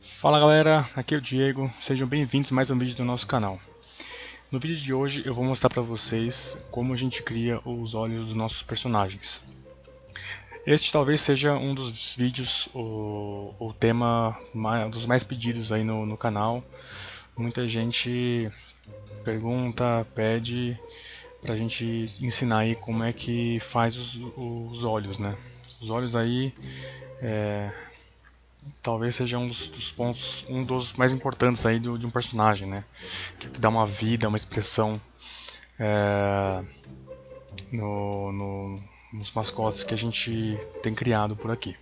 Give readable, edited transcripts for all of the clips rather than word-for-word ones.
Fala galera, aqui é o Diego, sejam bem-vindos a mais um vídeo do nosso canal. No vídeo de hoje eu vou mostrar para vocês como a gente cria os olhos dos nossos personagens. Este talvez seja um dos vídeos, o tema dos mais pedidos aí no canal. Muita gente pergunta, pede pra gente ensinar aí como é que faz os olhos, né? Os olhos aí talvez seja um dos pontos, um dos mais importantes aí de um personagem, né? Que dá uma vida, uma expressão é, nos mascotes que a gente tem criado por aqui.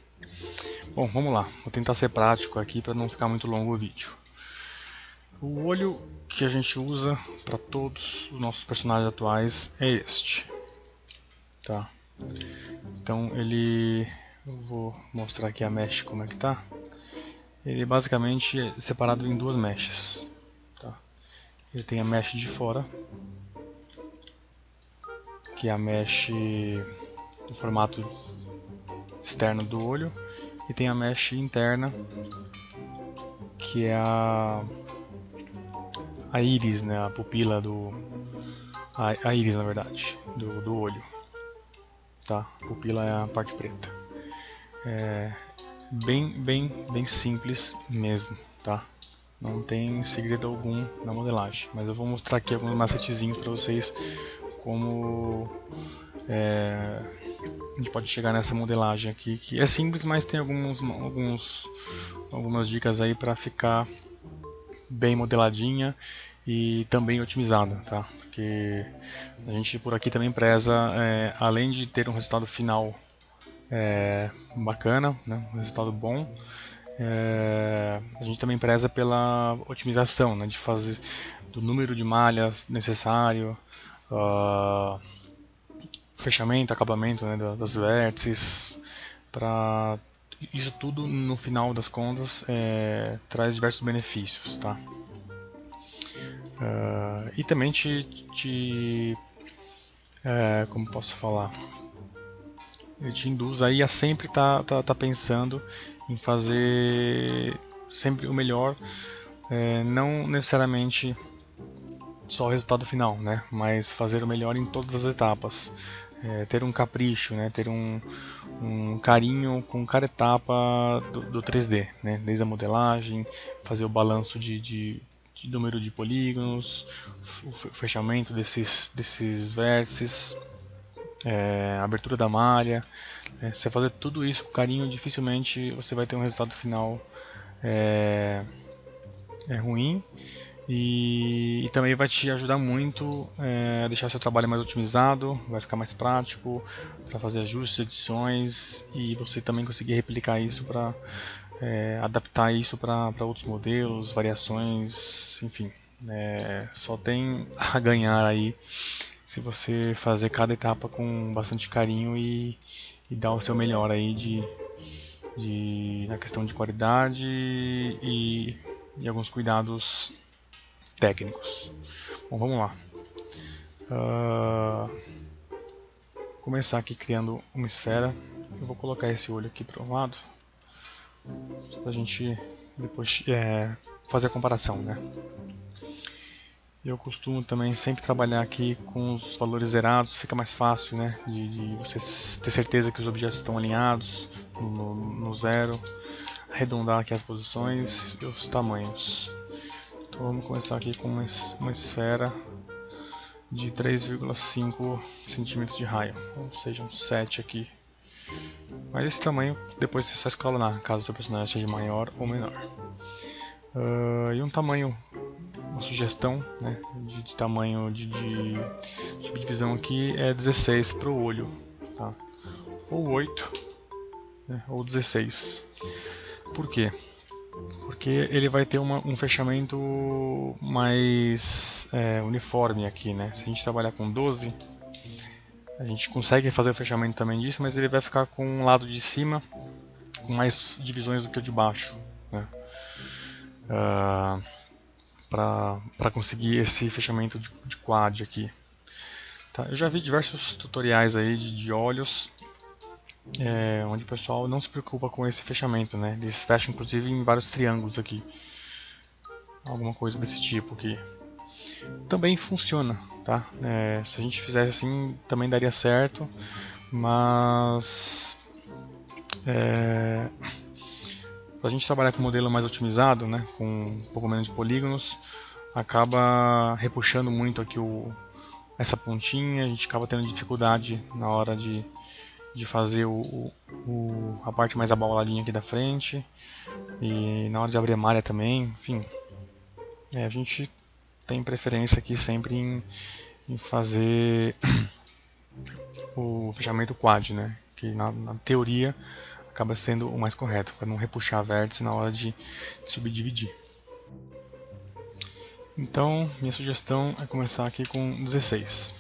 Bom, vamos lá. Vou tentar ser prático aqui para não ficar muito longo o vídeo. O olho que a gente usa para todos os nossos personagens atuais é este, tá? Então eu vou mostrar aqui a mesh como é que tá. Ele basicamente é separado em duas meshes, tá? Ele tem a mesh de fora, que é a mesh do formato externo do olho, e tem a mesh interna, que é a íris, né? A pupila a íris, na verdade, do olho, tá? A pupila é a parte preta. É bem simples mesmo, tá? Não tem segredo algum na modelagem, mas eu vou mostrar aqui alguns macetezinhos para vocês como a gente pode chegar nessa modelagem aqui, que é simples, mas tem algumas dicas aí para ficar bem modeladinha e também otimizada, tá? Porque a gente por aqui também preza, além de ter um resultado final bacana, né? Um resultado bom, a gente também preza pela otimização, né? De fazer do número de malhas necessário, fechamento, acabamento, né? Das vértices, para isso tudo no final das contas traz diversos benefícios, tá? E também como posso falar, ele te induz aí a sempre tá pensando em fazer sempre o melhor, não necessariamente só o resultado final, né? Mas fazer o melhor em todas as etapas, ter um capricho, né? Ter um carinho com cada etapa do 3D, né? Desde a modelagem, fazer o balanço de número de polígonos, o fechamento desses vértices, a abertura da malha. Se você fazer tudo isso com carinho, dificilmente você vai ter um resultado final ruim, e também vai te ajudar muito a deixar seu trabalho mais otimizado, vai ficar mais prático para fazer ajustes, edições, e você também conseguir replicar isso para adaptar isso para outros modelos, variações, enfim, só tem a ganhar aí se você fazer cada etapa com bastante carinho e dar o seu melhor aí na questão de qualidade e alguns cuidados técnicos. Bom, vamos lá. Vou começar aqui criando uma esfera. Eu vou colocar esse olho aqui para o lado, para a gente depois fazer a comparação, né? Eu costumo também sempre trabalhar aqui com os valores zerados, fica mais fácil, né, de você ter certeza que os objetos estão alinhados no zero, arredondar aqui as posições e os tamanhos. Então vamos começar aqui com uma esfera de 3,5 centímetros de raio, ou seja, um 7 aqui. Mas esse tamanho depois você só escalonar, caso o seu personagem seja maior ou menor. E um tamanho, uma sugestão, né, de tamanho de subdivisão aqui é 16 para o olho, tá? Ou 8, né, ou 16. Por quê? Porque ele vai ter um fechamento mais uniforme aqui, né? Se a gente trabalhar com 12, a gente consegue fazer o fechamento também disso, mas ele vai ficar com um lado de cima com mais divisões do que o de baixo, né? Para conseguir esse fechamento de quad aqui, tá? Eu já vi diversos tutoriais aí de olhos onde o pessoal não se preocupa com esse fechamento, né? Eles fecham inclusive em vários triângulos aqui, alguma coisa desse tipo aqui. Também funciona, tá? Se a gente fizesse assim também daria certo, mas para a gente trabalhar com um modelo mais otimizado, né, com um pouco menos de polígonos, acaba repuxando muito aqui essa pontinha, a gente acaba tendo dificuldade na hora de fazer a parte mais abauladinha aqui da frente, e na hora de abrir a malha também, enfim. A gente tem preferência aqui sempre em fazer o fechamento quad, né, que na teoria acaba sendo o mais correto, para não repuxar vértice na hora de subdividir. Então, minha sugestão é começar aqui com 16.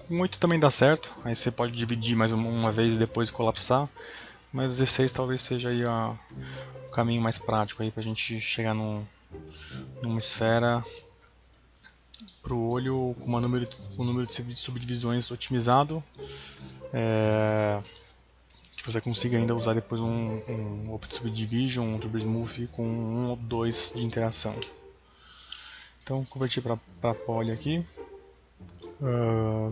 Com 8 também dá certo, aí você pode dividir mais uma vez e depois colapsar, mas 16 talvez seja aí o caminho mais prático para a gente chegar numa esfera para o olho com um número de subdivisões otimizado, que você consiga ainda usar depois um Opt Subdivision, um Turbo Smooth com 1 ou 2 de interação. Então, converti para poly aqui.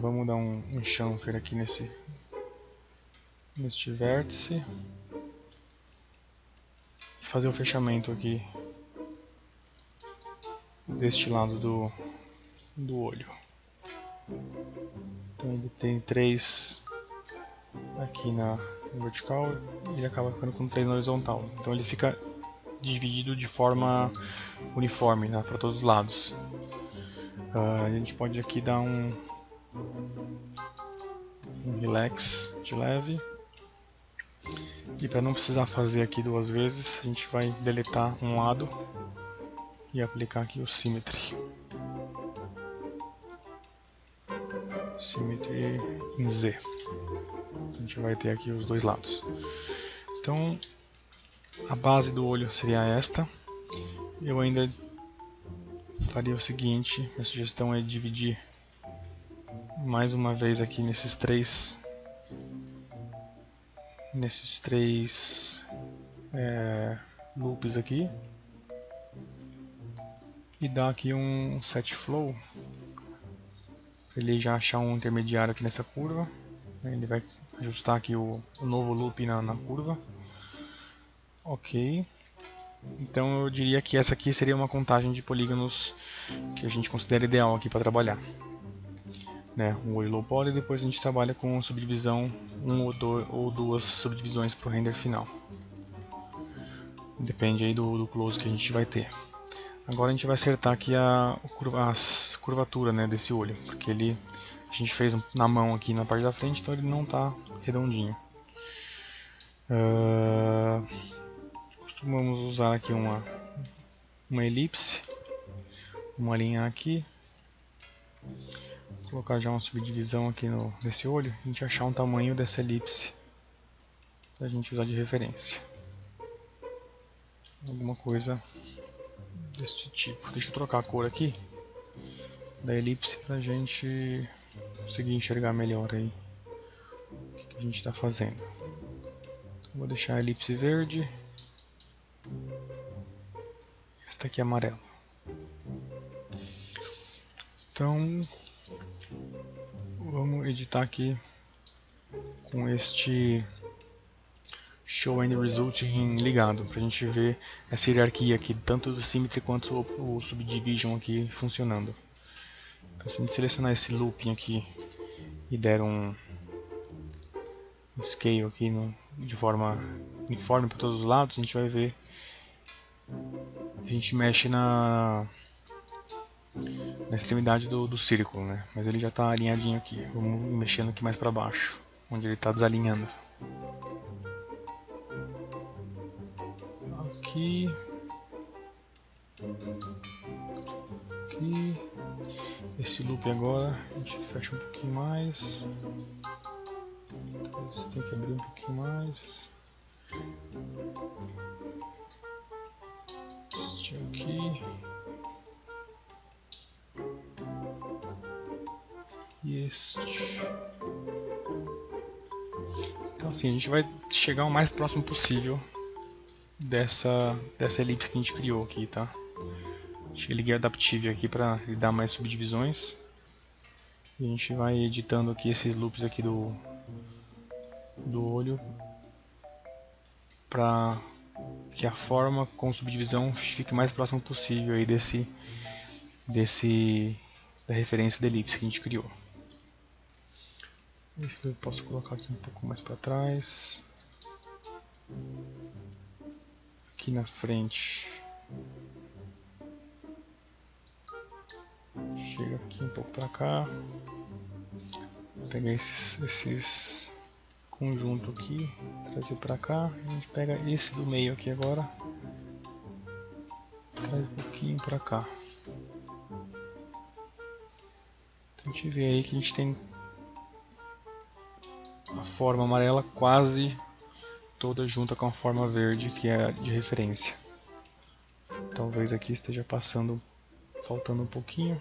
Vamos dar um chamfer aqui neste vértice e fazer o fechamento aqui deste lado do olho. Então ele tem 3 aqui na vertical e ele acaba ficando com 3 na horizontal. Então ele fica dividido de forma uniforme, né, para todos os lados. A gente pode aqui dar um relax de leve, e para não precisar fazer aqui 2 vezes, a gente vai deletar um lado e aplicar aqui o Symmetry em Z. A gente vai ter aqui os 2 lados. Então a base do olho seria esta. Eu ainda faria o seguinte, a sugestão é dividir mais uma vez aqui nesses três loops aqui, e dar aqui um set flow para ele já achar um intermediário aqui nessa curva. Ele vai ajustar aqui o novo loop na curva. Ok. Então eu diria que essa aqui seria uma contagem de polígonos que a gente considera ideal aqui para trabalhar, né? Um olho low poly, e depois a gente trabalha com subdivisão, 1 ou 2 subdivisões para o render final. Depende aí do close que a gente vai ter. Agora a gente vai acertar aqui a curvatura, né, desse olho, porque a gente fez na mão aqui na parte da frente, então ele não está redondinho. Costumamos usar aqui uma elipse, uma linha aqui, vou colocar já uma subdivisão aqui nesse olho, a gente achar um tamanho dessa elipse para a gente usar de referência. Alguma coisa deste tipo. Deixa eu trocar a cor aqui da elipse para a gente conseguir enxergar melhor aí o que a gente está fazendo. Então, vou deixar a elipse verde, esta aqui é amarela. Então vamos editar aqui com este Show and Result ligado, para a gente ver essa hierarquia aqui, tanto do Symmetry quanto o Subdivision aqui funcionando. Então, se a gente selecionar esse looping aqui e der um scale aqui de forma uniforme para todos os lados, a gente vai ver que a gente mexe na extremidade do círculo, né? Mas ele já está alinhadinho aqui. Vamos mexendo aqui mais para baixo, onde ele está desalinhando. Aqui, esse loop agora a gente fecha um pouquinho mais, talvez tem que abrir um pouquinho mais, este aqui e este. Então assim, a gente vai chegar o mais próximo possível dessa elipse que a gente criou aqui, tá? Eu liguei o Adaptive aqui para ele dar mais subdivisões. E a gente vai editando aqui esses loops aqui do olho para que a forma com subdivisão fique mais próximo possível aí da referência da elipse que a gente criou. Eu posso colocar aqui um pouco mais para trás. Aqui na frente. Chega aqui um pouco para cá. Vou pegar esses conjunto aqui, trazer para cá. A gente pega esse do meio aqui agora. Traz um pouquinho para cá. Então a gente vê aí que a gente tem a forma amarela quase toda junta com a forma verde, que é de referência. Talvez aqui esteja faltando um pouquinho.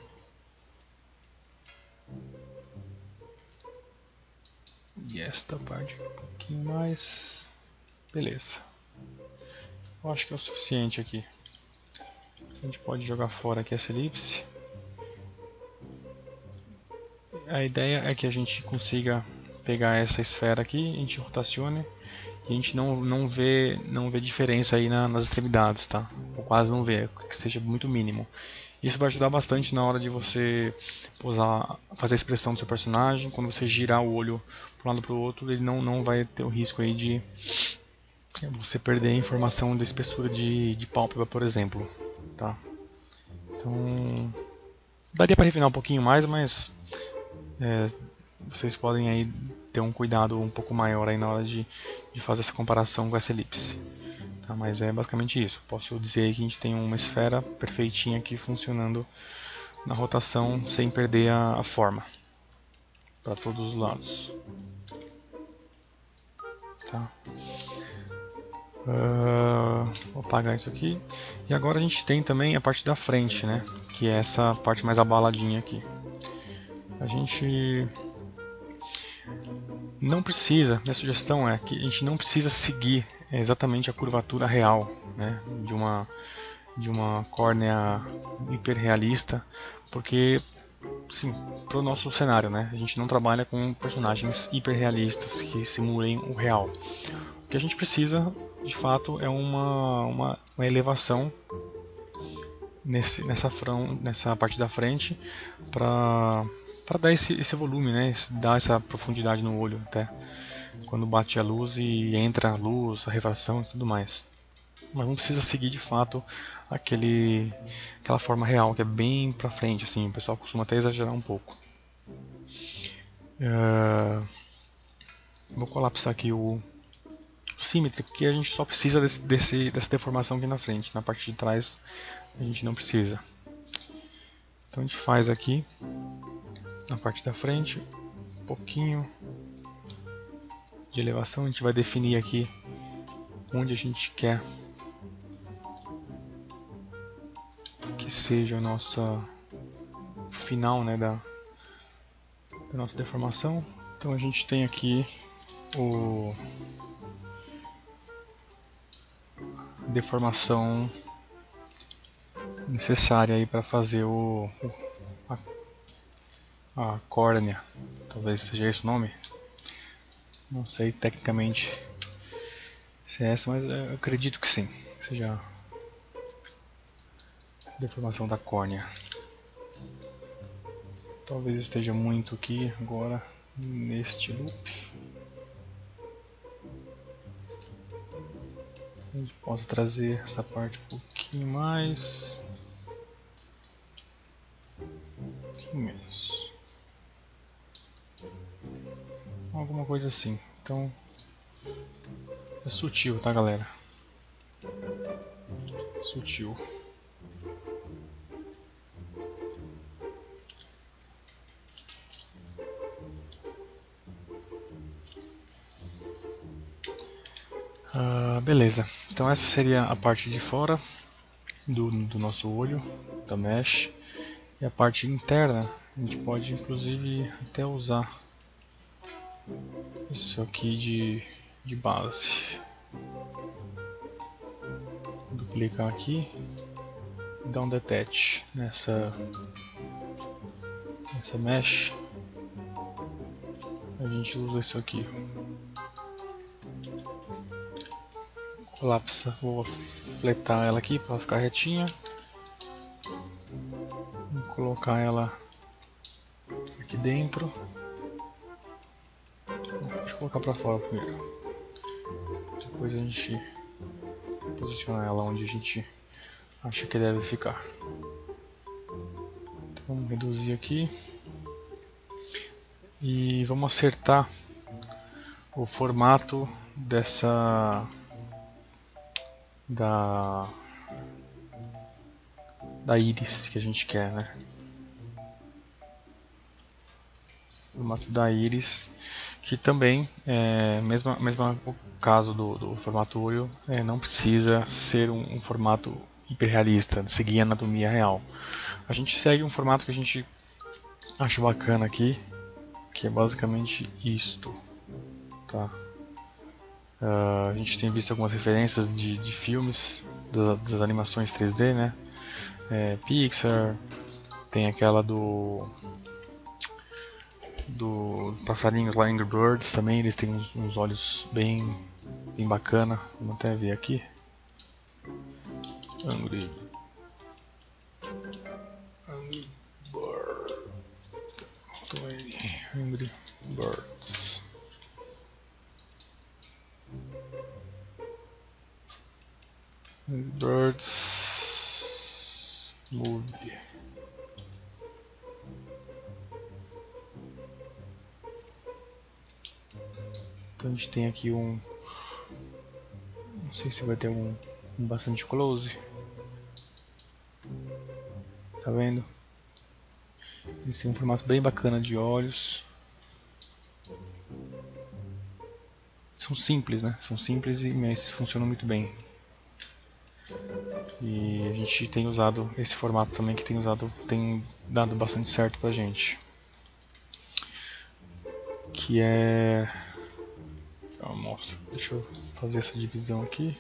E esta parte um pouquinho mais. Beleza. Eu acho que é o suficiente aqui. A gente pode jogar fora aqui essa elipse. A ideia é que a gente consiga pegar essa esfera aqui, a gente rotacione e a gente não vê diferença aí nas extremidades, tá? Ou quase não vê, que seja muito mínimo. Isso vai ajudar bastante na hora de você fazer a expressão do seu personagem. Quando você girar o olho para um lado para o outro, ele não vai ter o risco aí de você perder a informação da espessura de pálpebra, por exemplo, tá? Então daria para refinar um pouquinho mais, mas vocês podem aí ter um cuidado um pouco maior aí na hora de fazer essa comparação com essa elipse. Tá, mas é basicamente isso. Posso dizer aí que a gente tem uma esfera perfeitinha aqui funcionando na rotação sem perder a forma para todos os lados. Tá. Vou apagar isso aqui. E agora a gente tem também a parte da frente, né? Que é essa parte mais abaladinha aqui. A gente não precisa, minha sugestão é que a gente não precisa seguir exatamente a curvatura real, né, de uma córnea hiperrealista, porque sim, para o nosso cenário, né, a gente não trabalha com personagens hiperrealistas que simulem o real. O que a gente precisa, de fato, é uma elevação nessa parte da frente para dar esse volume, né? Dar essa profundidade no olho, até quando bate a luz e entra a luz, a refração e tudo mais. Mas não precisa seguir de fato aquela forma real, que é bem pra frente, assim, o pessoal costuma até exagerar um pouco. Vou colapsar aqui o Symmetry, porque a gente só precisa dessa deformação aqui na frente, na parte de trás a gente não precisa. Então a gente faz aqui na parte da frente um pouquinho de elevação. A gente vai definir aqui onde a gente quer que seja a nossa final, né, da nossa deformação. Então a gente tem aqui a deformação necessária aí para fazer a córnea, talvez seja esse o nome, não sei tecnicamente se é essa, mas eu acredito que sim, seja a deformação da córnea. Talvez esteja muito aqui agora neste loop. A gente possa trazer essa parte um pouquinho mais, um pouquinho menos, alguma coisa assim. Então é sutil, tá, galera? Sutil. Beleza, então essa seria a parte de fora do nosso olho, da mesh. E a parte interna a gente pode inclusive até usar isso aqui de base. Duplicar aqui e dar um detach nessa mesh. A gente usa isso aqui. Colapsa, vou fletar ela aqui para ficar retinha. Vou colocar ela aqui dentro. Deixa eu colocar para fora primeiro. Depois a gente posiciona ela onde a gente acha que deve ficar. Então, vamos reduzir aqui. E vamos acertar o formato dessa da íris que a gente quer, né? O formato da íris, que também mesmo o caso do formato olho, não precisa ser um formato hiperrealista, seguir a anatomia real. A gente segue um formato que a gente acha bacana aqui, que é basicamente isto, tá? A gente tem visto algumas referências de filmes das animações 3D, né? Pixar, tem aquela do passarinhos lá, Angry Birds também, eles têm uns olhos bem bacana. Vamos até ver aqui. Angry Birds. Birds movie. Então a gente tem aqui não sei se vai ter um bastante close. Tá vendo? Eles têm um formato bem bacana de olhos. São simples, né? São simples, mas funcionam muito bem. E a gente tem usado esse formato também, que tem dado bastante certo pra gente. Que é... já mostro. Deixa eu fazer essa divisão aqui.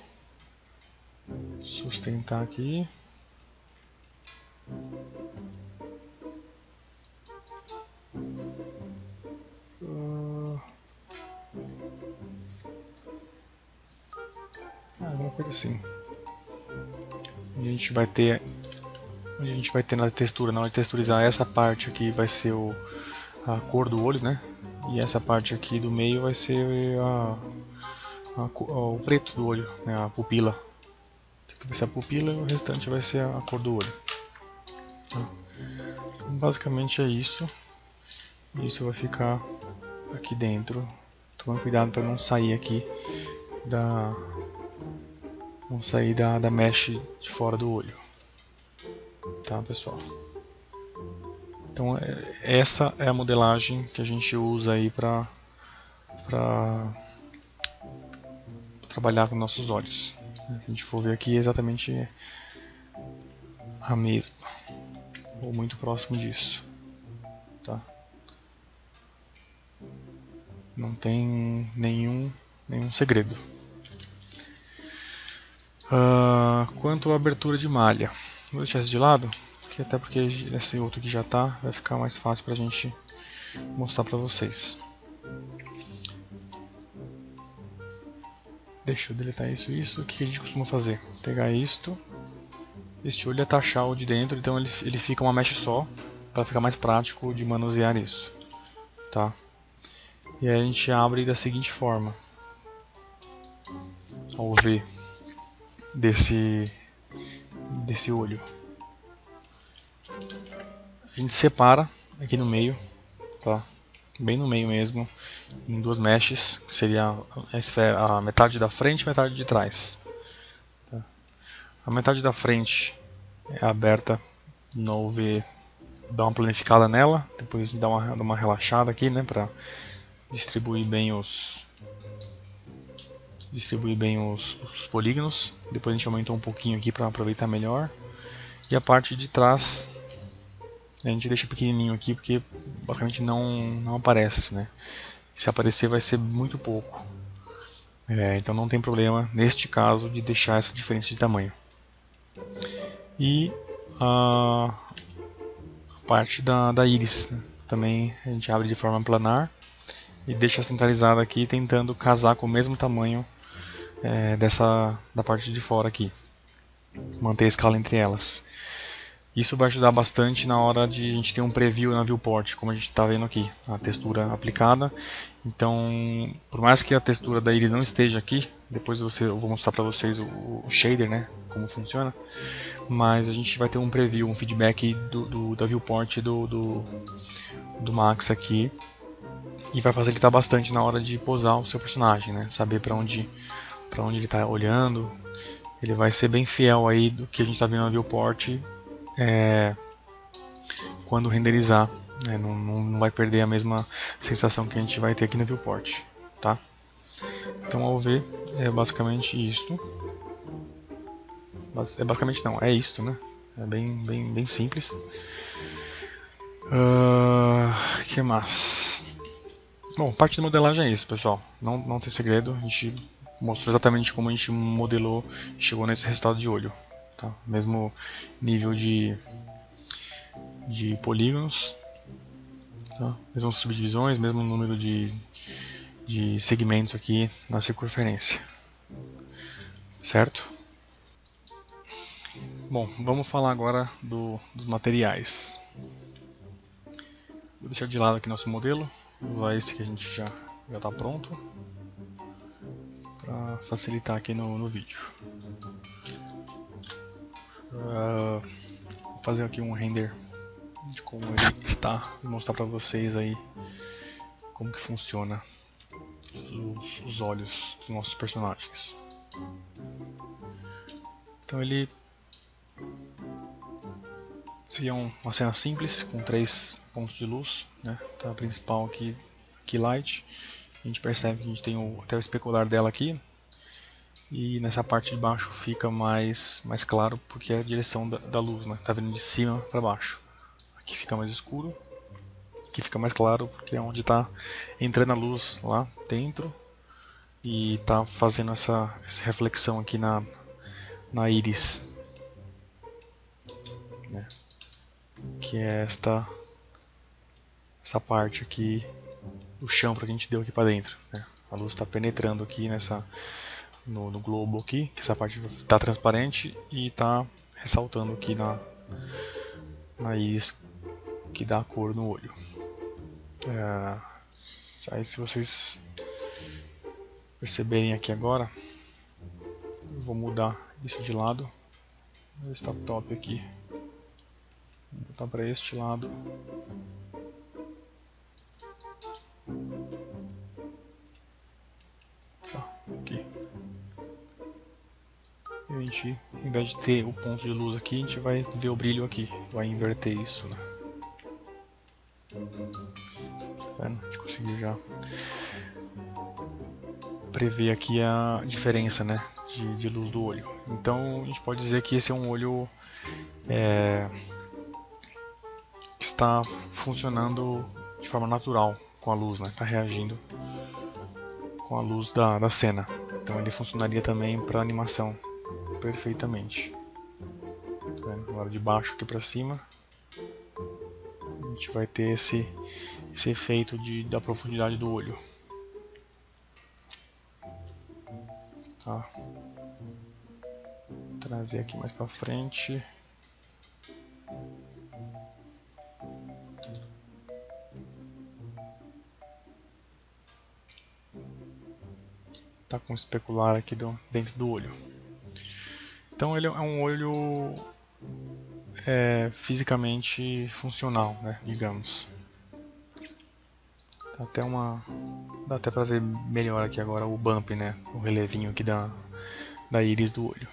Sustentar aqui. Alguma coisa assim. Onde a gente vai ter na textura, na hora de texturizar, essa parte aqui vai ser a cor do olho, né? E essa parte aqui do meio vai ser o preto do olho, né? A pupila. Aqui vai ser a pupila e o restante vai ser a cor do olho. Tá? Então, basicamente é isso. Isso vai ficar aqui dentro. Toma cuidado para não sair aqui da mesh de fora do olho. Tá, pessoal? Então essa é a modelagem que a gente usa aí para trabalhar com nossos olhos. Se a gente for ver aqui, é exatamente a mesma, ou muito próximo disso, tá? Não tem nenhum segredo. Quanto à abertura de malha, vou deixar isso de lado, até porque esse outro aqui já tá, vai ficar mais fácil pra gente mostrar pra vocês. Deixa eu deletar isso. O que a gente costuma fazer? Pegar este olho e atachar o de dentro, então ele fica uma mesh só, para ficar mais prático de manusear isso, tá? E aí a gente abre da seguinte forma, ao V desse olho. A gente separa aqui no meio, tá? Bem no meio mesmo, em duas meshes, que seria a metade da frente e metade de trás. Tá? A metade da frente é aberta no V, dá uma planificada nela, depois dá uma relaxada aqui, né, para distribuir bem os polígonos. Depois a gente aumentou um pouquinho aqui para aproveitar melhor. E a parte de trás a gente deixa pequenininho aqui porque basicamente não aparece, né? Se aparecer vai ser muito pouco. Então não tem problema neste caso de deixar essa diferença de tamanho. E a parte da íris, né? Também a gente abre de forma planar e deixa centralizada aqui, tentando casar com o mesmo tamanho da parte de fora aqui. Manter a escala entre elas. Isso vai ajudar bastante na hora de a gente ter um preview na viewport, como a gente está vendo aqui, a textura aplicada. Então, por mais que a textura da íris não esteja aqui, depois eu vou mostrar para vocês o shader, né, como funciona. Mas a gente vai ter um preview, um feedback da viewport do Max aqui, e vai facilitar bastante na hora de posar o seu personagem, né, saber para onde ele está olhando. Ele vai ser bem fiel aí do que a gente está vendo na viewport. Quando renderizar, né? Não vai perder a mesma sensação que a gente vai ter aqui na viewport, tá? Então ao ver é basicamente isto. Basicamente não, é isto, né? É bem simples. Que mais? Bom, parte de modelagem é isso, pessoal. Não tem segredo. A gente mostrou exatamente como a gente modelou e chegou nesse resultado de olho. Tá? Mesmo nível de polígonos, tá? Mesmas subdivisões, mesmo número de segmentos aqui na circunferência, certo? Bom, vamos falar agora dos materiais. Vou deixar de lado aqui nosso modelo, vou usar esse que a gente já está pronto, para facilitar aqui no vídeo. Vou fazer aqui um render de como ele está e mostrar para vocês aí como que funciona os olhos dos nossos personagens. Então ele seria uma cena simples com 3 pontos de luz, né? Tá, a principal aqui light. A gente percebe que a gente tem até o especular dela aqui. E nessa parte de baixo fica mais claro porque é a direção da luz, né? Tá vindo de cima para baixo. Aqui fica mais escuro, aqui fica mais claro porque é onde está entrando a luz lá dentro e está fazendo essa reflexão aqui na íris, né? Que é essa parte aqui do chanfro que a gente deu aqui para dentro, né? A luz está penetrando aqui no globo aqui, que essa parte está transparente e está ressaltando aqui na íris, que dá a cor no olho. Aí se vocês perceberem aqui agora, eu vou mudar isso de lado. Está top aqui. Vou botar para este lado. Tá, aqui. E a gente, em vez de ter o ponto de luz aqui, a gente vai ver o brilho aqui. Vai inverter isso, né? Tá vendo? A gente conseguiu já prever aqui a diferença, né, de luz do olho. Então a gente pode dizer que esse é um olho que está funcionando de forma natural com a luz, né? Está reagindo com a luz da cena. Então ele funcionaria também para animação perfeitamente. Tá vendo? Agora de baixo aqui para cima a gente vai ter esse efeito da profundidade do olho. Tá. Trazer aqui mais para frente. Tá com especular aqui dentro do olho. Então ele é um olho fisicamente funcional, né, digamos. Dá até para ver melhor aqui agora o bump, né, o relevinho aqui da íris do olho.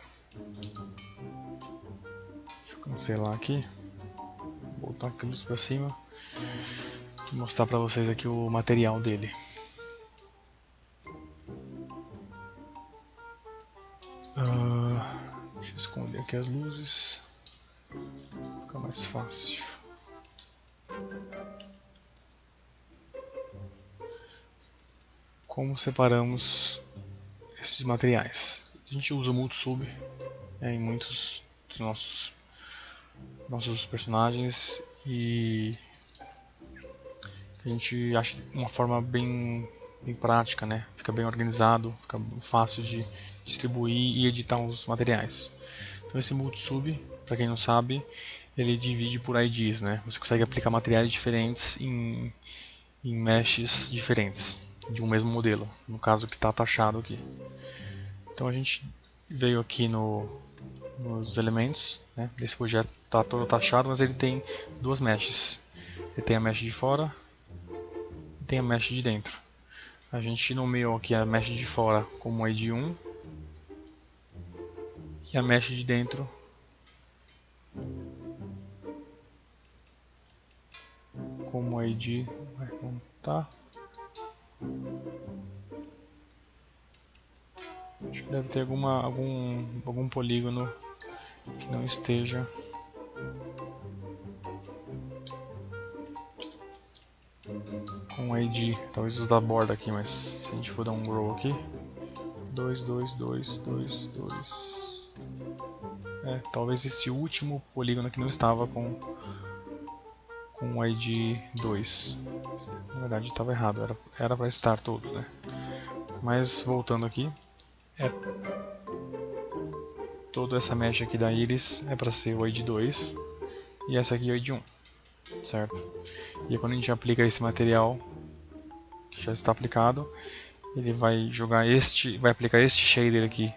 Deixa eu cancelar aqui, voltar aqui para cima e mostrar para vocês aqui o material dele. Deixa eu esconder aqui as luzes, fica mais fácil. como separamos esses materiais. A gente usa o Multisub em muitos dos nossos personagens e a gente acha uma forma bem prática, né? Fica bem organizado, fica fácil de distribuir e editar os materiais. Então esse Multisub, para quem não sabe, ele divide por IDs, né? Você consegue aplicar materiais diferentes em meshes diferentes de um mesmo modelo, no caso que está taxado aqui. Então a gente veio aqui nos elementos, né? Esse projeto está todo taxado, mas ele tem duas meshes. Ele tem a mesh de fora e tem a mesh de dentro. A gente nomeou aqui a mesh de fora como ID 1 e a mesh de dentro como ID. Vai contar. Acho que deve ter algum polígono que não esteja. Com ID, talvez os da borda aqui, mas se a gente for dar um grow aqui, 2, 2, 2, 2, 2. Talvez esse último polígono aqui não estava com o ID 2. Na verdade estava errado, era para estar todos, né? Mas voltando aqui, toda essa mesh aqui da íris é para ser o ID 2 e essa aqui é o ID 1, certo? E quando a gente aplica esse material que já está aplicado, ele vai aplicar este shader aqui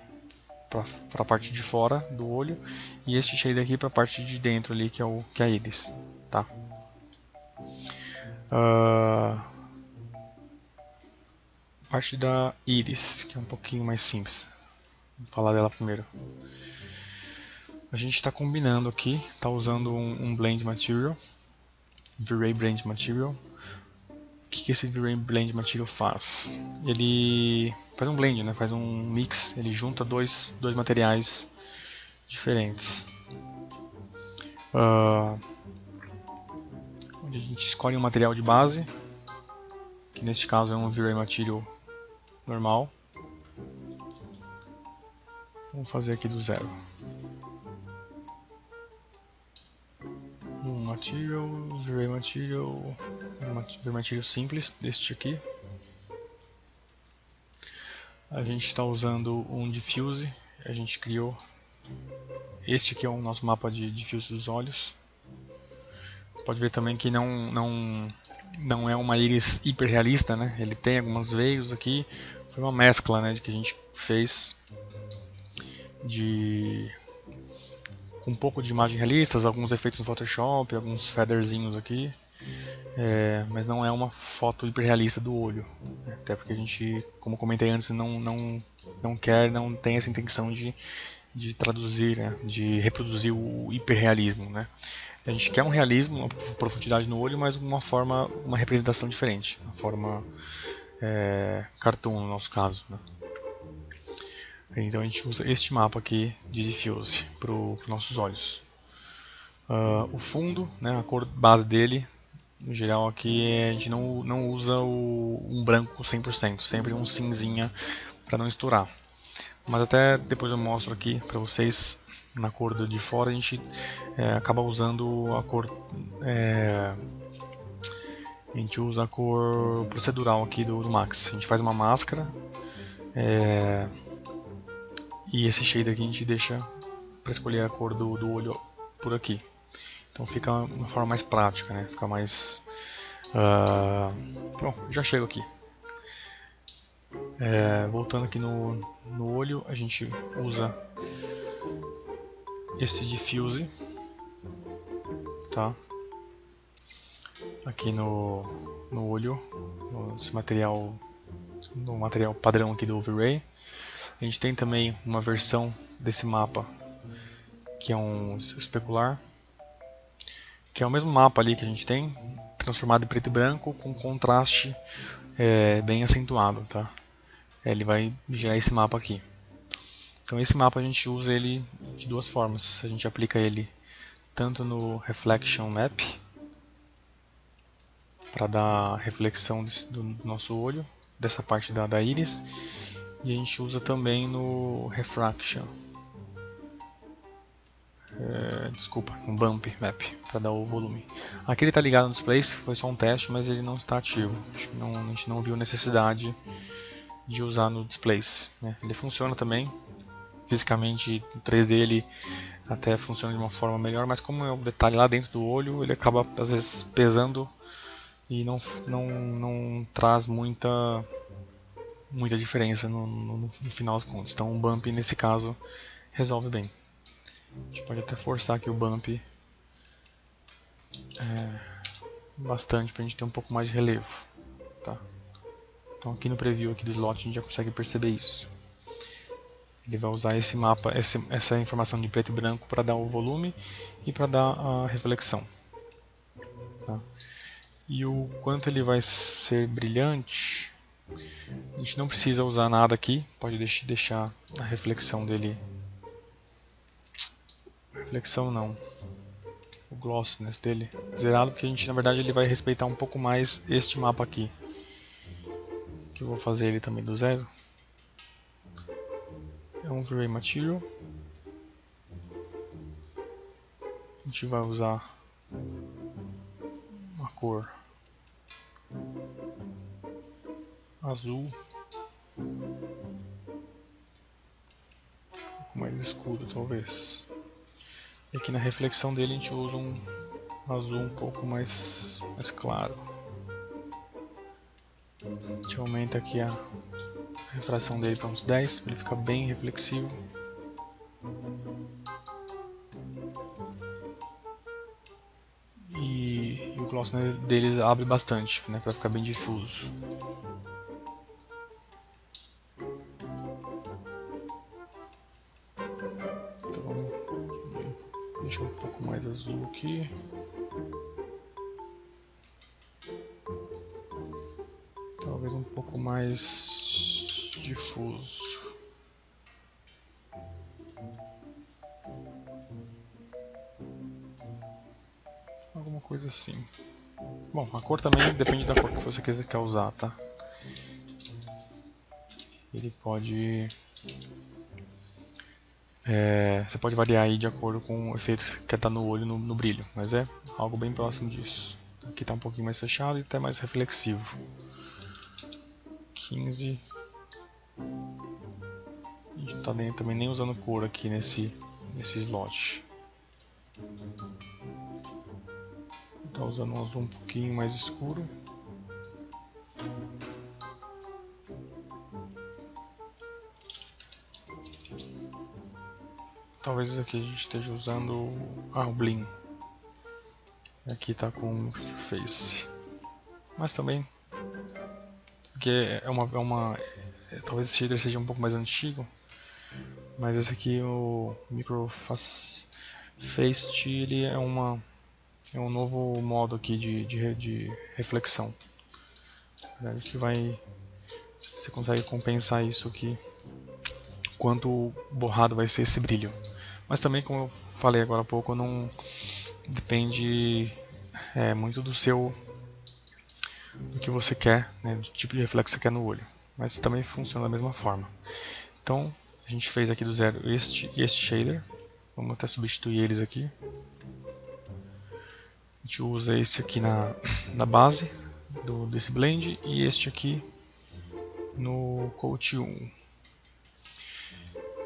para a parte de fora do olho e este shader aqui para a parte de dentro ali, que é a íris, tá? Parte da íris, que é um pouquinho mais simples. Vou falar dela primeiro. A gente está combinando aqui, está usando um Blend Material, V-Ray Blend Material. O que esse V-Ray Blend Material faz? Ele faz um blend, né? Faz um mix, ele junta dois materiais diferentes. Onde a gente escolhe um material de base, que neste caso é um V-Ray Material normal. Vamos fazer aqui do zero. Um material, V-Ray Material, V-Ray Material simples, deste aqui. A gente está usando um diffuse, a gente criou. Este aqui é o nosso mapa de diffuse dos olhos. Você pode ver também que não é uma íris hiper realista, né? Ele tem algumas veios aqui. Foi uma mescla, né, de que a gente fez com um pouco de imagens realistas, alguns efeitos no Photoshop, alguns featherzinhos aqui, mas não é uma foto hiperrealista do olho, até porque a gente, como comentei antes, não tem essa intenção de traduzir, né, de reproduzir o hiperrealismo, né? A gente quer um realismo, uma profundidade no olho, mas uma representação diferente, uma forma cartoon no nosso caso, né? Então a gente usa este mapa aqui de diffuse para os nossos olhos. O fundo, né, a cor base dele, no geral aqui a gente não usa um branco 100%, sempre um cinzinha para não estourar. Mas até depois eu mostro aqui para vocês, na cor de fora a gente acaba usando a cor... a gente usa a cor procedural aqui do Max. A gente faz uma máscara e esse shader aqui a gente deixa para escolher a cor do olho por aqui. Então fica uma forma mais prática, né? Fica mais... Bom, já chego aqui. Voltando aqui no olho, a gente usa esse diffuse, tá? Aqui no olho, no material padrão aqui do V-Ray. A gente tem também uma versão desse mapa que é um especular, que é o mesmo mapa ali que a gente tem, transformado em preto e branco com contraste bem acentuado, tá? Ele vai gerar esse mapa aqui. Então esse mapa a gente usa ele de duas formas. A gente aplica ele tanto no Reflection Map, para dar reflexão do nosso olho, dessa parte da íris, e a gente usa também no refraction. Desculpa, no bump map, para dar o volume. Aqui ele está ligado no displace, foi só um teste, mas ele não está ativo. Acho que a gente não viu necessidade de usar no displace, né? Ele funciona também, fisicamente em 3D ele até funciona de uma forma melhor, mas como é um detalhe lá dentro do olho, ele acaba às vezes pesando e não traz muita diferença no final das contas. Então o bump nesse caso resolve bem. A gente pode até forçar aqui o bump bastante para a gente ter um pouco mais de relevo, tá? Então aqui no preview aqui do slot a gente já consegue perceber isso. Ele vai usar esse mapa, essa informação de preto e branco para dar o volume e para dar a reflexão, tá? E o quanto ele vai ser brilhante, a gente não precisa usar nada aqui, pode deixar a reflexão dele. Reflexão não, o glossiness dele zerado, porque a gente na verdade ele vai respeitar um pouco mais este mapa aqui, que eu vou fazer ele também do zero. É um V-Ray Material. A gente vai usar uma cor azul, um pouco mais escuro talvez. E aqui na reflexão dele a gente usa um azul um pouco mais claro. A gente aumenta aqui a refração dele para uns 10, para ele ficar bem reflexivo. E o gloss deles abre bastante, né, para ficar bem difuso. Então vamos deixar um pouco mais azul aqui. Talvez um pouco mais difuso. Alguma coisa assim. Bom, a cor também depende da cor que você quer usar, tá? Ele pode... você pode variar aí de acordo com o efeito que quer dar no olho, no brilho, mas é algo bem próximo disso. Aqui está um pouquinho mais fechado e até mais reflexivo. 15. A gente não está também nem usando cor aqui nesse slot. Está usando um azul um pouquinho mais escuro. Talvez aqui a gente esteja usando o Bling. Aqui está com Face. Mas também, porque talvez esse shader seja um pouco mais antigo, mas esse aqui, o Micro Face, ele é um novo modo aqui de reflexão. Que você consegue compensar isso aqui, quanto borrado vai ser esse brilho. Mas também, como eu falei agora há pouco, não depende muito do que você quer, né, do tipo de reflexo que você quer no olho. Mas também funciona da mesma forma. Então, a gente fez aqui do zero este e este shader. Vamos até substituir eles aqui. A gente usa esse aqui na base desse blend e este aqui no Coat 1.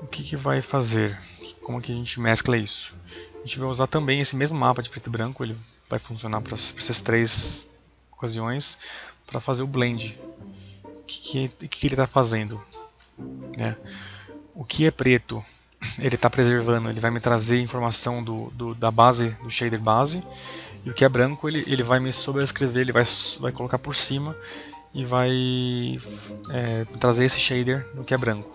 O que vai fazer? Como que a gente mescla isso? A gente vai usar também esse mesmo mapa de preto e branco, ele vai funcionar para essas 3 ocasiões, para fazer o blend. O que ele está fazendo? O que é preto, ele está preservando, ele vai me trazer informação da base, do shader base, e o que é branco, ele vai me sobrescrever, ele vai colocar por cima e vai trazer esse shader no que é branco.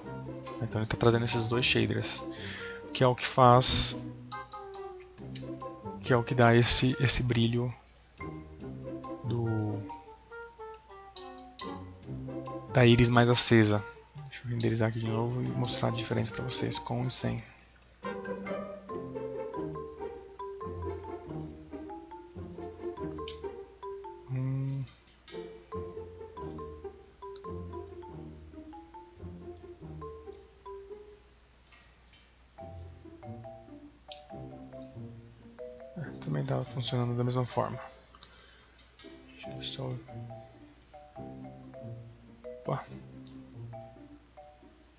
Então ele está trazendo esses 2 shaders, que é o que faz, que é o que dá esse brilho da íris mais acesa. Deixa eu renderizar aqui de novo e mostrar a diferença para vocês com e sem. também está funcionando da mesma forma. Deixa eu só... Opa.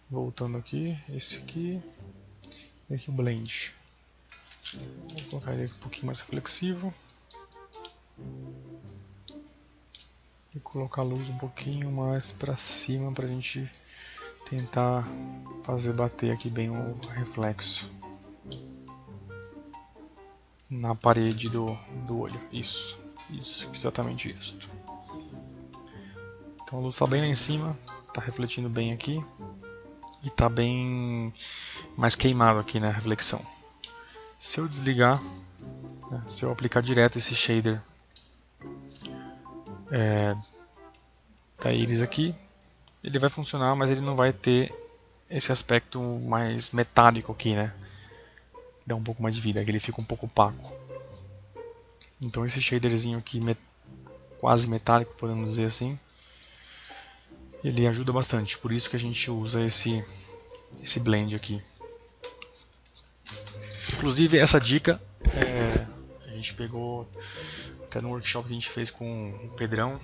Voltando aqui, esse aqui e aqui o blend. Vou colocar ele um pouquinho mais reflexivo e colocar a luz um pouquinho mais para cima para a gente tentar fazer bater aqui bem o reflexo na parede do olho. Isso, exatamente isso. Então a luz está bem lá em cima, está refletindo bem aqui e está bem mais queimado aqui na reflexão. Se eu desligar, né, se eu aplicar direto esse shader da íris aqui, ele vai funcionar, mas ele não vai ter esse aspecto mais metálico aqui, né? Dá um pouco mais de vida, que ele fica um pouco opaco. Então esse shaderzinho aqui, quase metálico, podemos dizer assim, ele ajuda bastante. Por isso que a gente usa esse blend aqui. Inclusive essa dica a gente pegou até no workshop que a gente fez com o Pedro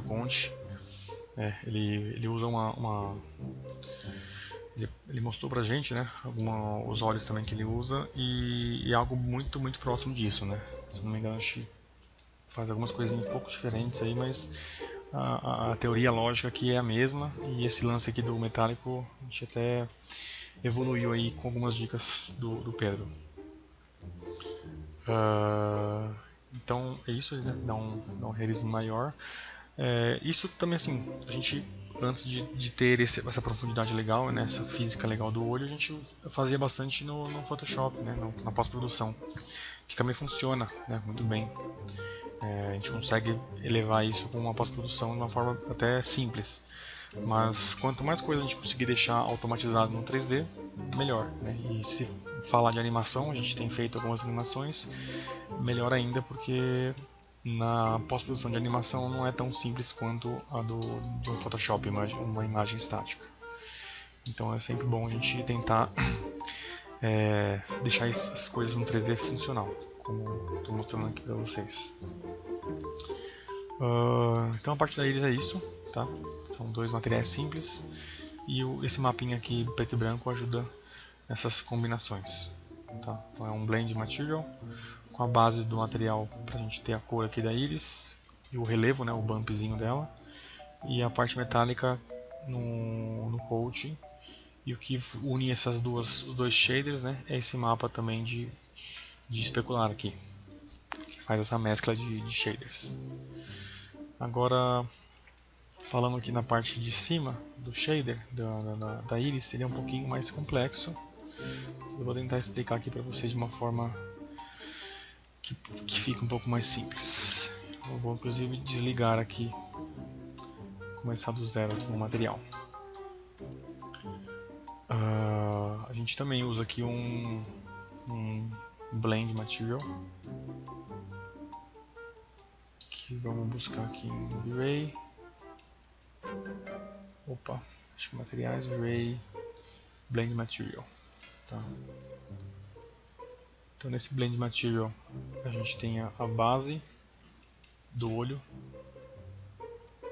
Conte. Ele usa ele mostrou pra gente, né, os óleos também que ele usa e algo muito próximo disso, né? Se não me engano, a gente faz algumas coisinhas um pouco diferentes aí, mas a teoria lógica aqui é a mesma, e esse lance aqui do metálico a gente até evoluiu aí com algumas dicas do Pedro. Então é isso, né? Dá um realismo maior. Isso também, assim, a gente, antes de ter essa profundidade legal, né, essa física legal do olho, a gente fazia bastante no Photoshop, né, na pós-produção, que também funciona, né, muito bem. A gente consegue elevar isso com uma pós-produção de uma forma até simples. Mas quanto mais coisa a gente conseguir deixar automatizado no 3D, melhor, né? E se falar de animação, a gente tem feito algumas animações, melhor ainda, porque na pós-produção de animação não é tão simples quanto a de um Photoshop, uma imagem estática. Então é sempre bom a gente tentar deixar as coisas no 3D funcional, como estou mostrando aqui para vocês. Então a parte da íris é isso, tá? São dois materiais simples e esse mapinha aqui preto e branco ajuda nessas combinações, tá? Então é um blend material com a base do material para a gente ter a cor aqui da íris e o relevo, né, o bumpzinho dela, e a parte metálica no coat. E o que une os dois shaders, né, é esse mapa também de especular aqui, que faz essa mescla de shaders. Agora, falando aqui na parte de cima do shader da íris, ele é um pouquinho mais complexo. Eu vou tentar explicar aqui para vocês de uma forma que fica um pouco mais simples. Eu vou inclusive desligar aqui, começar do zero aqui o material. A gente também usa aqui um blend material, que vamos buscar aqui em V-Ray. Opa, acho que materiais, V-Ray, blend material, tá? Então nesse blend material a gente tem a base do olho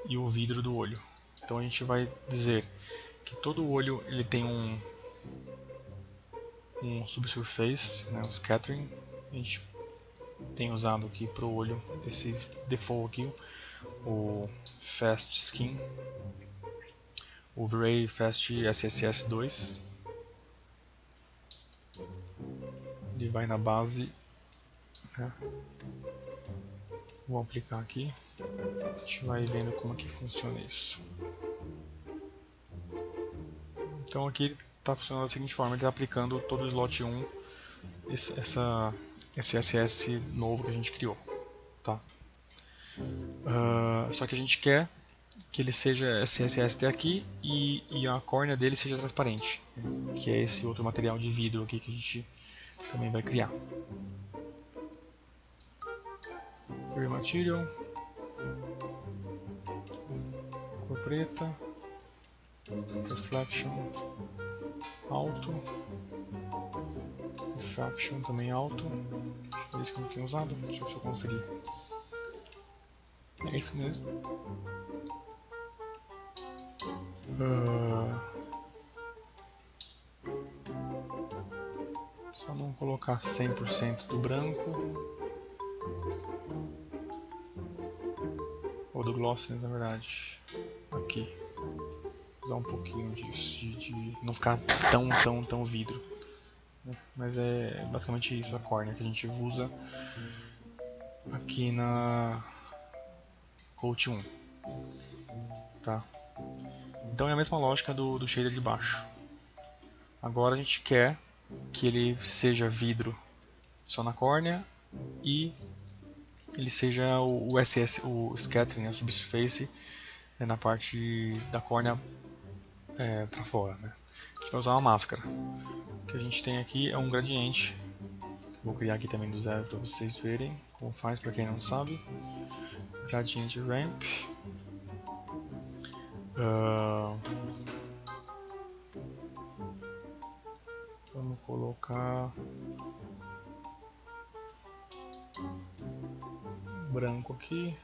e o vidro do olho. Então a gente vai dizer que todo olho ele tem um subsurface, né, um scattering. A gente tem usado aqui para o olho esse default aqui, o Fast Skin, o V-Ray Fast SSS 2. Ele vai na base, né? Vou aplicar aqui, a gente vai vendo como que funciona isso. Então aqui ele está funcionando da seguinte forma: ele está aplicando todo o slot 1, esse SS novo que a gente criou, tá? Só que a gente quer que ele seja SSS até aqui e a córnea dele seja transparente, que é esse outro material de vidro aqui que a gente também vai criar. Clear Material, cor preta, Reflection, alto. Refraction também alto. É isso que eu não tenho usado. Deixa eu ver se eu consegui. É isso mesmo. Só não colocar 100% do branco. Ou do glossiness, na verdade. Aqui. Usar um pouquinho disso, de não ficar tão vidro. Mas é basicamente isso, a córnea que a gente usa aqui na Coat 1. Tá? Então é a mesma lógica do shader de baixo. Agora a gente quer que ele seja vidro só na córnea e ele seja o SS, o scattering, a subsurface na parte da córnea para fora, né? A gente vai usar uma máscara. O que a gente tem aqui é um gradiente. Vou criar aqui também do zero para vocês verem como faz, para quem não sabe. Gradiente ramp. Vamos colocar branco aqui,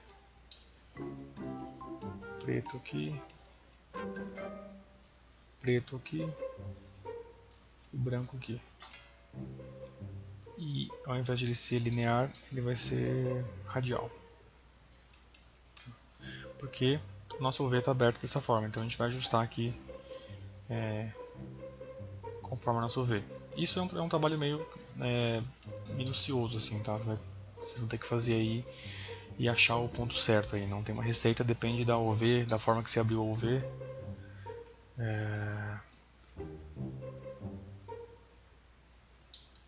preto aqui, preto aqui e branco aqui. E ao invés de ele ser linear, ele vai ser radial. Porque o nosso UV está aberto dessa forma, então a gente vai ajustar aqui conforme o nosso UV. Isso é um trabalho meio minucioso, assim, tá? Vocês vão ter que fazer aí e achar o ponto certo aí. Não tem uma receita, depende da UV, da forma que você abriu o UV.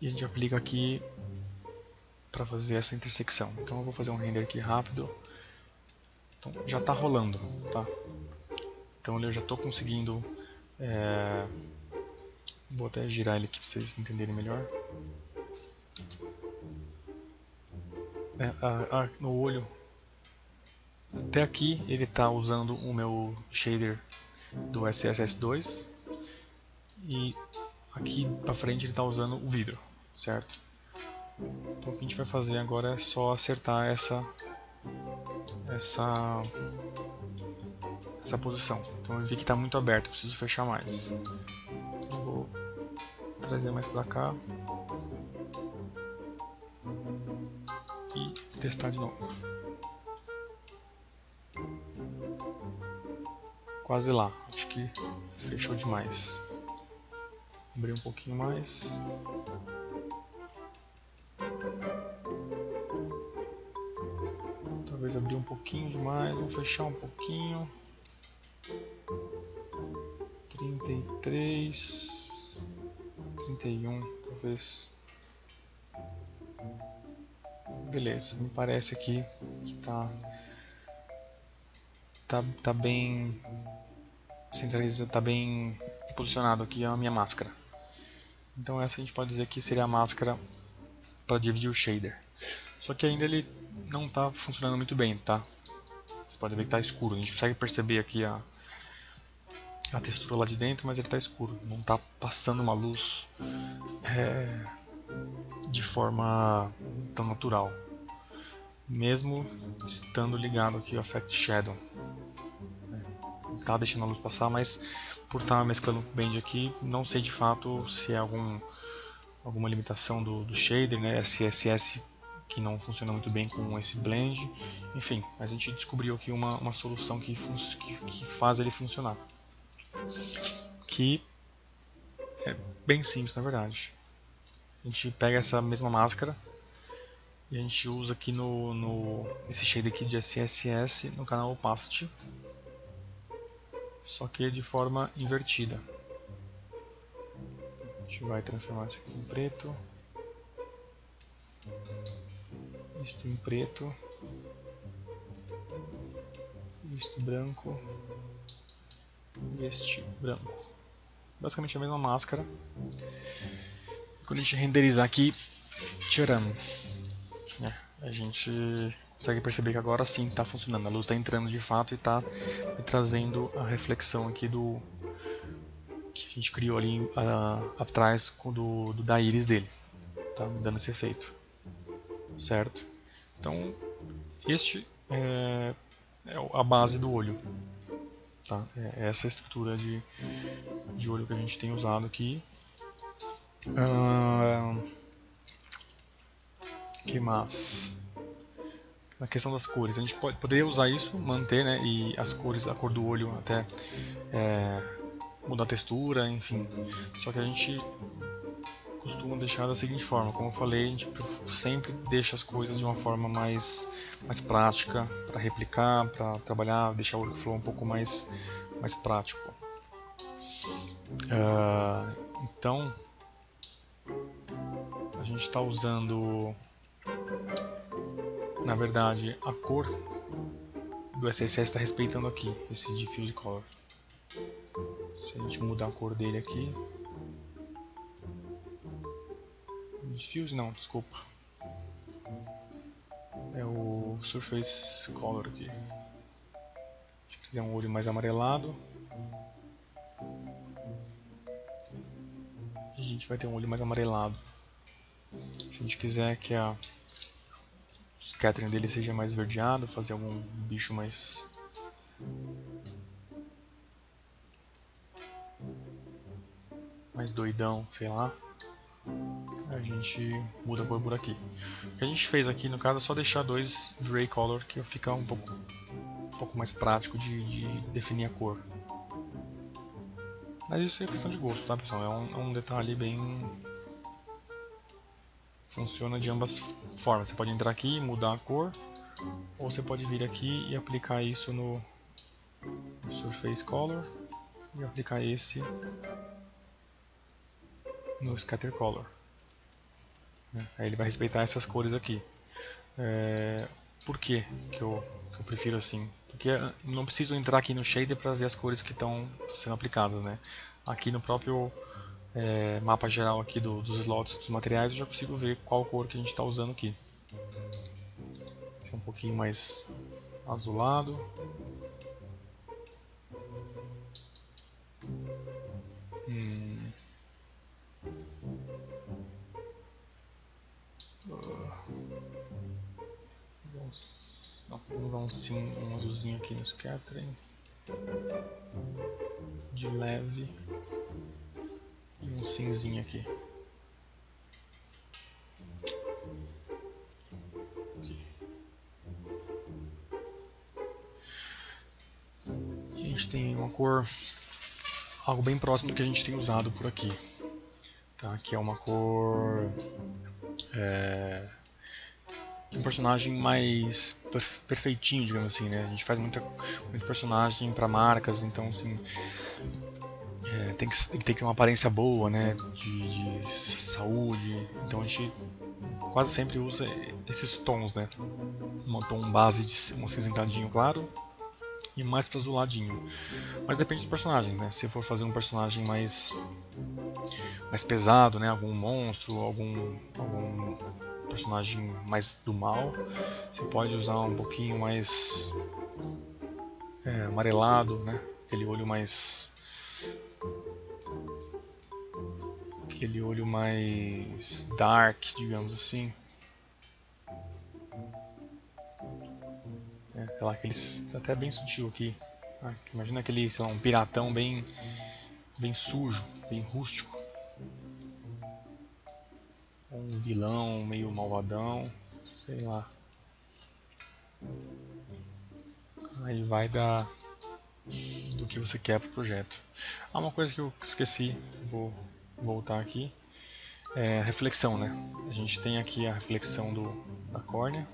E a gente aplica aqui para fazer essa intersecção. Então eu vou fazer um render aqui rápido. Então já está rolando, tá? Então eu já estou conseguindo. Vou até girar ele aqui para vocês entenderem melhor. No olho, até aqui ele está usando o meu shader do SSS2 e aqui para frente ele está usando o vidro, certo? Então o que a gente vai fazer agora é só acertar essa posição. Então eu vi que está muito aberto, eu preciso fechar mais. Então, vou trazer mais para cá e testar de novo. Quase lá, acho que fechou demais. Abrir um pouquinho mais. Talvez abrir um pouquinho demais, vamos fechar um pouquinho. 33, 31, talvez. Beleza, me parece aqui que tá bem centralizado, tá bem posicionado aqui a minha máscara. Então essa a gente pode dizer que seria a máscara para dividir o shader. Só que ainda ele não está funcionando muito bem, tá? Você pode ver que está escuro. A gente consegue perceber aqui a textura lá de dentro, mas ele está escuro. Não está passando uma luz de forma tão natural. Mesmo estando ligado aqui o Effect Shadow. Tá deixando a luz passar, mas por estar mesclando o blend aqui, não sei de fato se é alguma limitação do shader, né, SSS que não funciona muito bem com esse blend, enfim, mas a gente descobriu aqui uma solução que faz ele funcionar, que é bem simples na verdade. A gente pega essa mesma máscara e a gente usa aqui esse shader aqui de SSS no canal Opacity, só que de forma invertida. A gente vai transformar isso aqui em preto, isto em preto, isto branco e este branco. Basicamente a mesma máscara. Quando a gente renderizar aqui, tcharam, a gente consegue perceber que agora sim está funcionando. A luz está entrando de fato e está trazendo a reflexão aqui do que a gente criou ali atrás da íris dele, tá? Dando esse efeito, certo? Então, este é a base do olho, tá? É essa estrutura de olho que a gente tem usado aqui. Que mais? Na questão das cores, a gente poderia usar isso, manter, né, e as cores, a cor do olho até mudar a textura, enfim. Só que a gente costuma deixar da seguinte forma, como eu falei, a gente sempre deixa as coisas de uma forma mais prática, para replicar, para trabalhar, deixar o workflow um pouco mais prático. Então, a gente está usando, na verdade, a cor do SSS está respeitando aqui, esse diffuse color. Se a gente mudar a cor dele aqui, diffuse não, desculpa, é o surface color aqui. Se quiser um olho mais amarelado, a gente vai ter um olho mais amarelado. Se a gente quiser que o scattering dele seja mais esverdeado, fazer algum bicho mais doidão, sei lá, a gente muda a cor por aqui. O que a gente fez aqui no caso é só deixar 2 gray color, que fica um pouco mais prático de definir a cor. Mas isso é questão de gosto, tá, pessoal? É um detalhe bem... funciona de ambas formas. Você pode entrar aqui e mudar a cor, ou você pode vir aqui e aplicar isso no Surface Color e aplicar esse no Scatter Color. Aí ele vai respeitar essas cores aqui. Por que eu prefiro assim? Porque não preciso entrar aqui no shader para ver as cores que estão sendo aplicadas, né? Aqui no próprio mapa geral aqui dos slots dos materiais eu já consigo ver qual cor que a gente está usando aqui. Esse é um pouquinho mais azulado. Vamos usar um azulzinho aqui no scattering, de leve, e um cinzinho aqui. A gente tem uma cor, algo bem próximo do que a gente tem usado por aqui, tá? Que é uma cor de um personagem mais perfeitinho, digamos assim, né? A gente faz muito personagem para marcas, então assim, tem que ter uma aparência boa, né? De saúde, então a gente quase sempre usa esses tons, né? Um tom base de um acinzentadinho claro e mais para azuladinho. Mas depende dos personagens, né? Se for fazer um personagem mais pesado, né? Algum monstro, algum personagem mais do mal, você pode usar um pouquinho mais amarelado, né? Aquele olho mais dark, digamos assim. Sei lá, aqueles até bem sutil aqui. Imagina aquele, sei lá, um piratão bem sujo, bem rústico. Um vilão meio malvadão, sei lá. Aí vai do que você quer pro projeto. Uma coisa que eu esqueci, vou voltar aqui, é a reflexão, né? A gente tem aqui a reflexão da córnea,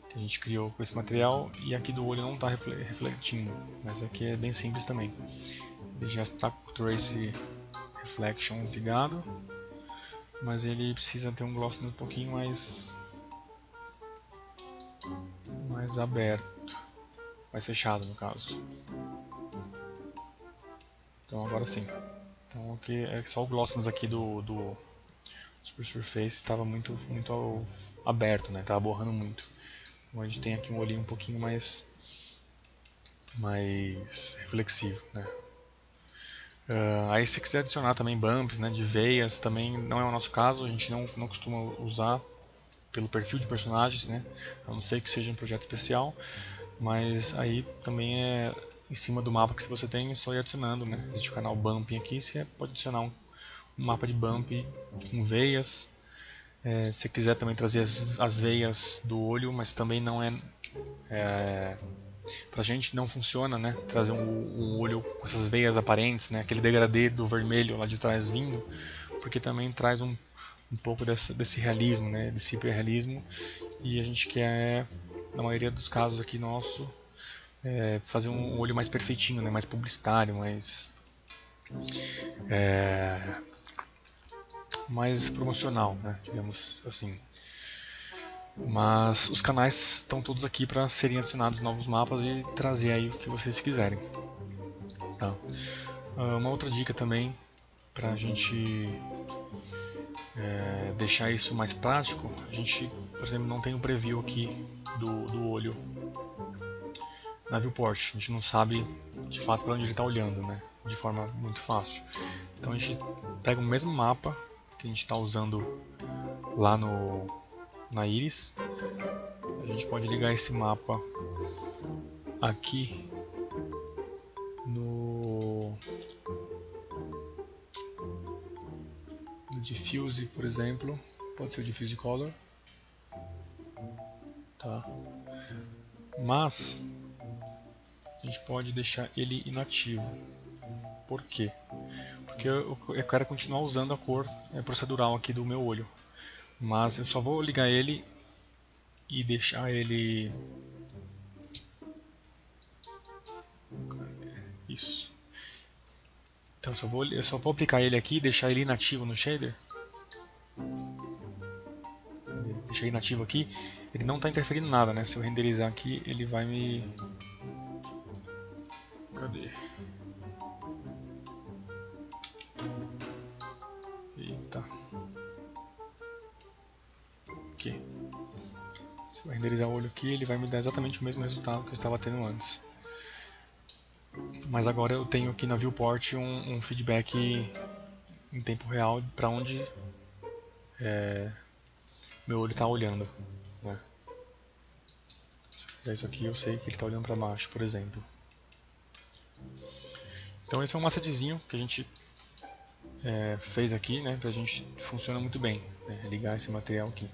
que a gente criou com esse material, e aqui do olho não está refletindo, mas aqui é bem simples também. Ele já está com o Trace Reflection ligado, mas ele precisa ter um gloss um pouquinho mais aberto, mais fechado no caso. Então agora sim. Então aqui é só o glossness aqui do Super Surface estava muito aberto, né? Estava borrando muito. Então a gente tem aqui um olhinho um pouquinho mais reflexivo, né? Aí se você quiser adicionar também bumps, né, de veias, também não é o nosso caso, a gente não costuma usar pelo perfil de personagens, né, a não ser que seja um projeto especial, mas aí também é em cima do mapa que você tem, é só ir adicionando, né. Existe o canal Bump aqui, você pode adicionar um mapa de bump com veias. Se você quiser também trazer as veias do olho, mas também não pra gente não funciona, né, trazer um olho com essas veias aparentes, né, aquele degradê do vermelho lá de trás vindo, porque também traz um pouco desse realismo, né, desse hiperrealismo, e a gente quer, na maioria dos casos aqui nosso, fazer um olho mais perfeitinho, né, mais publicitário, mais promocional, né, digamos assim. Mas os canais estão todos aqui para serem adicionados novos mapas e trazer aí o que vocês quiserem. Tá. Uma outra dica também para a gente deixar isso mais prático, a gente, por exemplo, não tem um preview aqui do olho na viewport, a gente não sabe de fato para onde ele está olhando, né, de forma muito fácil. Então a gente pega o mesmo mapa que a gente está usando lá na Iris, a gente pode ligar esse mapa aqui no Diffuse, por exemplo, pode ser o Diffuse Color, tá? Mas a gente pode deixar ele inativo. Por quê? Porque eu quero continuar usando a cor procedural aqui do meu olho. Mas eu só vou ligar ele e deixar ele... Isso. Então eu só vou aplicar ele aqui e deixar ele inativo no shader. Deixar ele inativo aqui. Ele não está interferindo nada, né? Se eu renderizar aqui, ele vai me... Cadê? Eita. Aqui. Se eu renderizar o olho aqui, ele vai me dar exatamente o mesmo resultado que eu estava tendo antes. Mas agora eu tenho aqui na viewport um feedback em tempo real para onde meu olho está olhando, né? Se eu fizer isso aqui, eu sei que ele está olhando para baixo, por exemplo. Então esse é um macetzinho que a gente fez aqui, né? Pra gente funciona muito bem, né, ligar esse material aqui.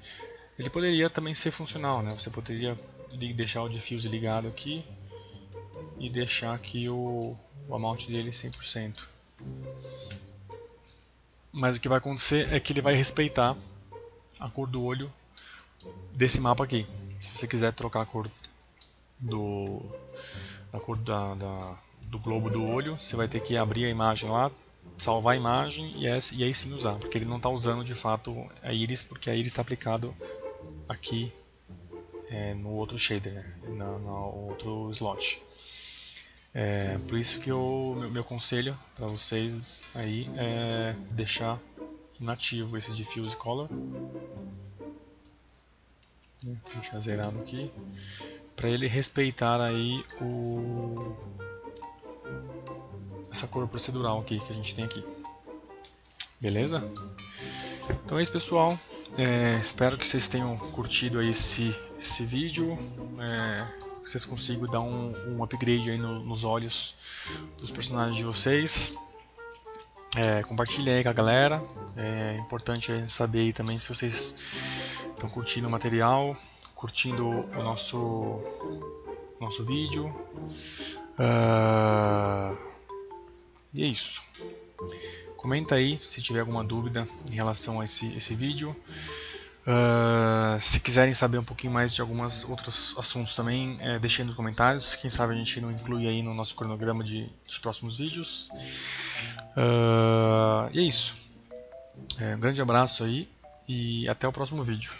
Ele poderia também ser funcional, né? Você poderia deixar o diffuse ligado aqui e deixar aqui o amount dele 100%. Mas o que vai acontecer é que ele vai respeitar a cor do olho desse mapa aqui. Se você quiser trocar a cor do globo do olho, você vai ter que abrir a imagem lá, salvar a imagem e aí sim usar, porque ele não está usando de fato a Iris, porque a Iris está aplicado aqui no outro shader, né, no outro slot. Por isso que meu conselho para vocês aí é deixar inativo esse Diffuse Color, né, deixar zerado aqui, para ele respeitar aí essa cor procedural aqui que a gente tem aqui. Beleza? Então é isso, pessoal. Espero que vocês tenham curtido aí esse vídeo. Que vocês consigam dar um upgrade aí nos olhos dos personagens de vocês. Compartilhe aí com a galera. É importante a gente saber aí também se vocês estão curtindo o material, curtindo o nosso vídeo. E é isso. Comenta aí se tiver alguma dúvida em relação a esse vídeo. Se quiserem saber um pouquinho mais de alguns outros assuntos também, deixem nos comentários. Quem sabe a gente não inclui aí no nosso cronograma dos próximos vídeos. E é isso. Um grande abraço aí e até o próximo vídeo.